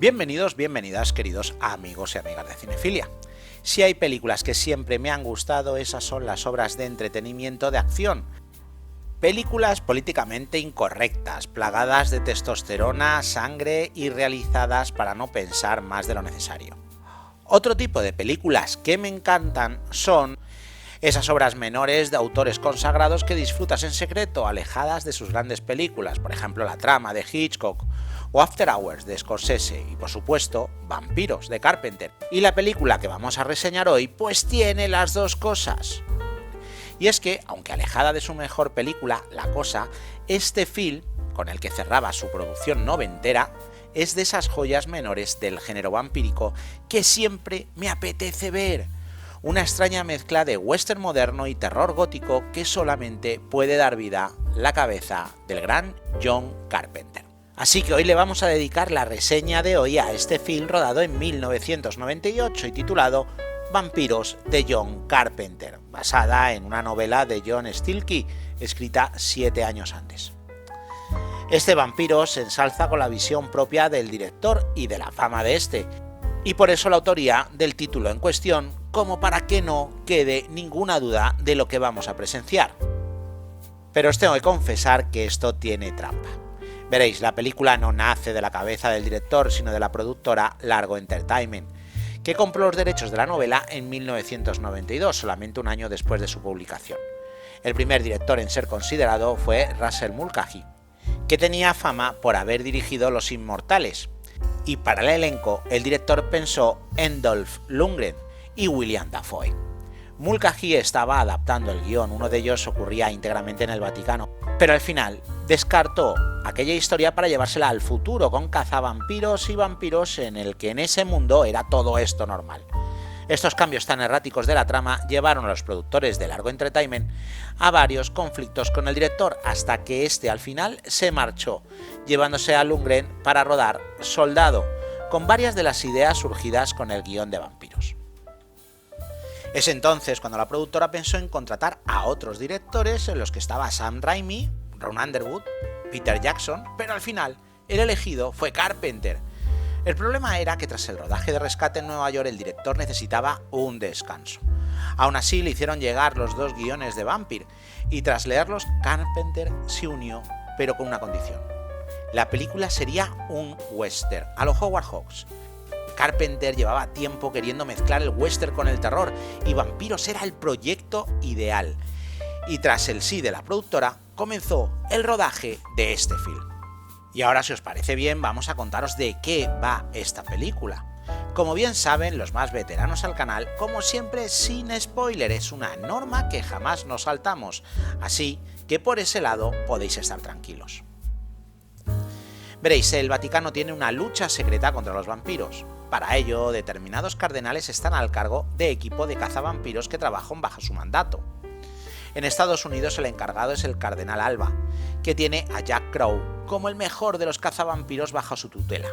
Bienvenidos, bienvenidas, queridos amigos y amigas de Cinefilia. Si hay películas que siempre me han gustado, esas son las obras de entretenimiento de acción. Películas políticamente incorrectas, plagadas de testosterona, sangre y realizadas para no pensar más de lo necesario. Otro tipo de películas que me encantan son esas obras menores de autores consagrados que disfrutas en secreto, alejadas de sus grandes películas, por ejemplo La trama de Hitchcock o After Hours de Scorsese y por supuesto Vampiros de Carpenter. Y la película que vamos a reseñar hoy pues tiene las dos cosas. Y es que, aunque alejada de su mejor película, La Cosa, este film, con el que cerraba su producción noventera, es de esas joyas menores del género vampírico que siempre me apetece ver. Una extraña mezcla de western moderno y terror gótico que solamente puede dar vida la cabeza del gran John Carpenter. Así que hoy le vamos a dedicar la reseña de hoy a este film rodado en 1998 y titulado Vampiros de John Carpenter, basada en una novela de John Stilkey, escrita 7 años antes. Este vampiro se ensalza con la visión propia del director y de la fama de este, y por eso la autoría del título en cuestión, como para que no quede ninguna duda de lo que vamos a presenciar. Pero os tengo que confesar que esto tiene trampa. Veréis, la película no nace de la cabeza del director, sino de la productora Largo Entertainment, que compró los derechos de la novela en 1992, solamente un año después de su publicación. El primer director en ser considerado fue Russell Mulcahy, que tenía fama por haber dirigido Los Inmortales, y para el elenco el director pensó en Dolph Lundgren y William Dafoe. Mulcahy estaba adaptando el guión, uno de ellos ocurría íntegramente en el Vaticano, pero al final descartó aquella historia para llevársela al futuro con cazavampiros y vampiros en el que en ese mundo era todo esto normal. Estos cambios tan erráticos de la trama llevaron a los productores de Largo Entertainment a varios conflictos con el director hasta que este al final se marchó, llevándose a Lundgren para rodar Soldado, con varias de las ideas surgidas con el guión de vampiros. Es entonces cuando la productora pensó en contratar a otros directores, en los que estaba Sam Raimi, Ron Underwood, Peter Jackson, pero al final el elegido fue Carpenter. El problema era que tras el rodaje de Rescate en Nueva York el director necesitaba un descanso. Aún así le hicieron llegar los dos guiones de Vampire y tras leerlos Carpenter se unió, pero con una condición. La película sería un western, a lo Howard Hawks. Carpenter llevaba tiempo queriendo mezclar el western con el terror y Vampiros era el proyecto ideal. Y tras el sí de la productora, comenzó el rodaje de este film. Y ahora, si os parece bien, vamos a contaros de qué va esta película. Como bien saben los más veteranos al canal, como siempre sin spoiler, es una norma que jamás nos saltamos, así que por ese lado podéis estar tranquilos. Veréis, el Vaticano tiene una lucha secreta contra los vampiros. Para ello, determinados cardenales están al cargo de equipo de cazavampiros que trabajan bajo su mandato. En Estados Unidos el encargado es el cardenal Alba, que tiene a Jack Crow como el mejor de los cazavampiros bajo su tutela.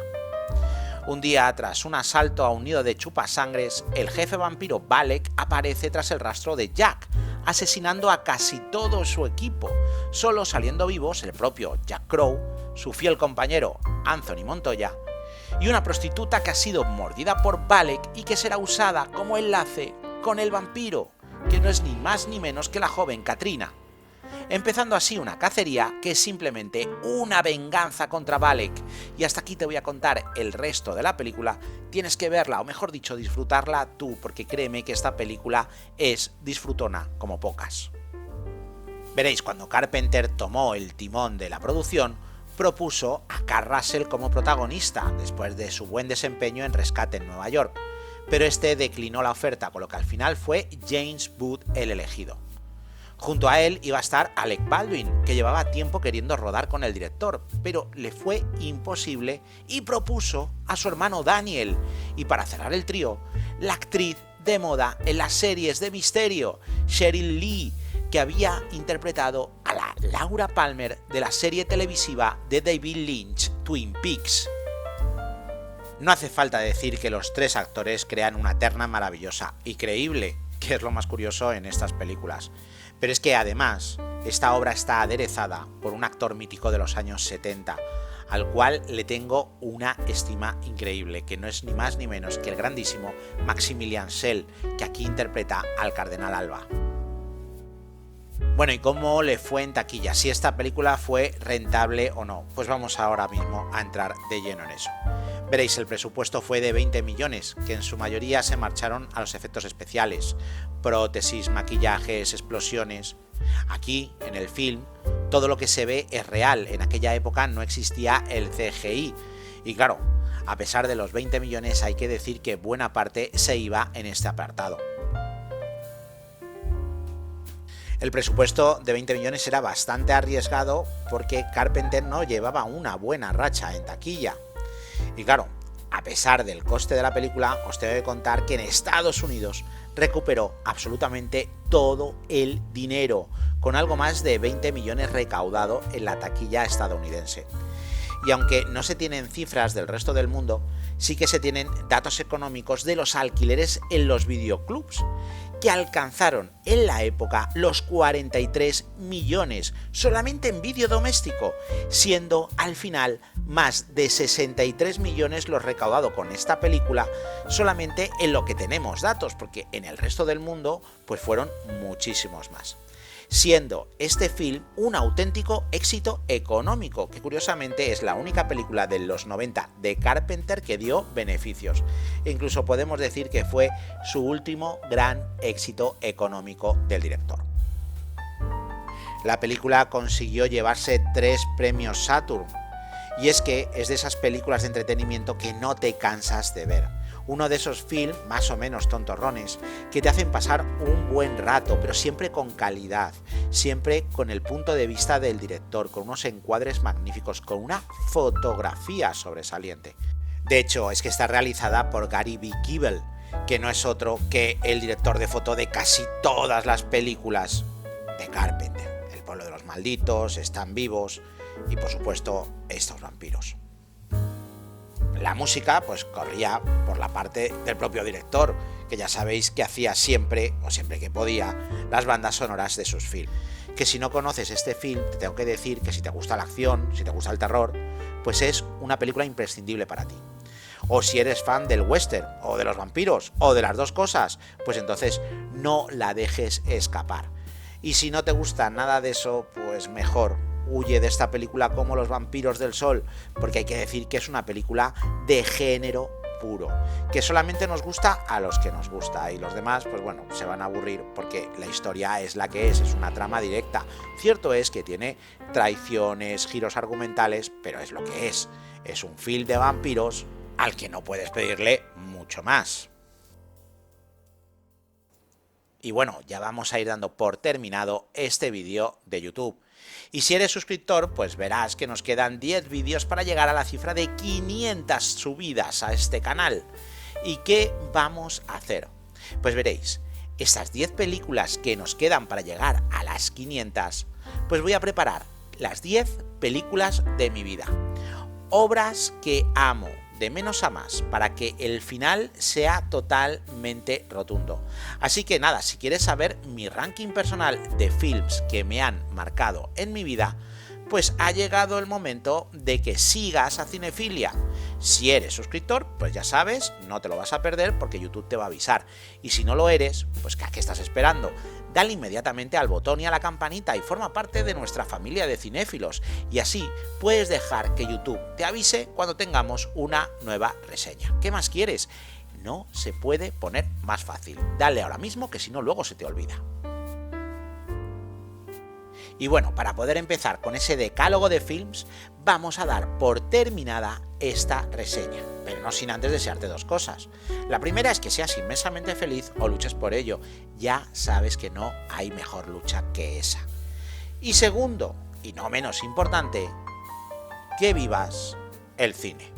Un día, tras un asalto a un nido de chupasangres, el jefe vampiro Valek aparece tras el rastro de Jack, asesinando a casi todo su equipo, solo saliendo vivos el propio Jack Crow, su fiel compañero Anthony Montoya, y una prostituta que ha sido mordida por Valek y que será usada como enlace con el vampiro, que no es ni más ni menos que la joven Katrina, empezando así una cacería que es simplemente una venganza contra Valek. Y hasta aquí te voy a contar el resto de la película, tienes que verla, o mejor dicho, disfrutarla tú, porque créeme que esta película es disfrutona como pocas. Veréis, cuando Carpenter tomó el timón de la producción, propuso a Kurt Russell como protagonista, después de su buen desempeño en Rescate en Nueva York, pero este declinó la oferta, con lo que al final fue James Wood el elegido. Junto a él iba a estar Alec Baldwin, que llevaba tiempo queriendo rodar con el director, pero le fue imposible y propuso a su hermano Daniel, y para cerrar el trío, la actriz de moda en las series de misterio, Sheryl Lee, que había interpretado a la Laura Palmer de la serie televisiva de David Lynch, Twin Peaks. No hace falta decir que los tres actores crean una terna maravillosa y creíble, que es lo más curioso en estas películas. Pero es que además, esta obra está aderezada por un actor mítico de los años 70, al cual le tengo una estima increíble, que no es ni más ni menos que el grandísimo Maximilian Schell, que aquí interpreta al Cardenal Alba. Bueno, ¿y cómo le fue en taquilla? Si esta película fue rentable o no. Pues vamos ahora mismo a entrar de lleno en eso. Veréis, el presupuesto fue de 20 millones, que en su mayoría se marcharon a los efectos especiales, prótesis, maquillajes, explosiones. Aquí, en el film, todo lo que se ve es real. En aquella época no existía el CGI. Y claro, a pesar de los 20 millones, hay que decir que buena parte se iba en este apartado. El presupuesto de 20 millones era bastante arriesgado porque Carpenter no llevaba una buena racha en taquilla. Y claro, a pesar del coste de la película, os tengo que contar que en Estados Unidos recuperó absolutamente todo el dinero, con algo más de 20 millones recaudado en la taquilla estadounidense. Y aunque no se tienen cifras del resto del mundo, sí que se tienen datos económicos de los alquileres en los videoclubs, que alcanzaron en la época los 43 millones solamente en vídeo doméstico, siendo al final más de 63 millones los recaudados con esta película solamente en lo que tenemos datos, porque en el resto del mundo pues fueron muchísimos más. Siendo este film un auténtico éxito económico, que curiosamente es la única película de los 90 de Carpenter que dio beneficios. E incluso podemos decir que fue su último gran éxito económico del director. La película consiguió llevarse 3 premios Saturn, y es que es de esas películas de entretenimiento que no te cansas de ver. Uno de esos films más o menos tontorrones que te hacen pasar un buen rato, pero siempre con calidad, siempre con el punto de vista del director, con unos encuadres magníficos, con una fotografía sobresaliente. De hecho, es que está realizada por Gary B. Kibble, que no es otro que el director de foto de casi todas las películas de Carpenter. El pueblo de los malditos, Están vivos y por supuesto Estos vampiros. La música pues corría por la parte del propio director, que ya sabéis que hacía siempre, o siempre que podía, las bandas sonoras de sus films. Que si no conoces este film, te tengo que decir que si te gusta la acción, si te gusta el terror, pues es una película imprescindible para ti. O si eres fan del western, o de los vampiros, o de las dos cosas, pues entonces no la dejes escapar. Y si no te gusta nada de eso, pues mejor huye de esta película como Los vampiros del sol, porque hay que decir que es una película de género puro, que solamente nos gusta a los que nos gusta, y los demás pues bueno, se van a aburrir porque la historia es la que es una trama directa. Cierto es que tiene traiciones, giros argumentales, pero es lo que es un film de vampiros al que no puedes pedirle mucho más. Y bueno, ya vamos a ir dando por terminado este vídeo de YouTube. Y si eres suscriptor, pues verás que nos quedan 10 vídeos para llegar a la cifra de 500 subidas a este canal. ¿Y qué vamos a hacer? Pues veréis, estas 10 películas que nos quedan para llegar a las 500, pues voy a preparar las 10 películas de mi vida. Obras que amo, de menos a más, para que el final sea totalmente rotundo. Así que nada, si quieres saber mi ranking personal de films que me han marcado en mi vida, pues ha llegado el momento de que sigas a Cinefilia. Si eres suscriptor, pues ya sabes, no te lo vas a perder porque YouTube te va a avisar. Y si no lo eres, pues ¿a qué estás esperando? Dale inmediatamente al botón y a la campanita y forma parte de nuestra familia de cinéfilos. Y así puedes dejar que YouTube te avise cuando tengamos una nueva reseña. ¿Qué más quieres? No se puede poner más fácil. Dale ahora mismo, que si no luego se te olvida. Y bueno, para poder empezar con ese decálogo de films, vamos a dar por terminada esta reseña, pero no sin antes desearte dos cosas. La primera es que seas inmensamente feliz o luches por ello. Ya sabes que no hay mejor lucha que esa. Y segundo, y no menos importante, que vivas el cine.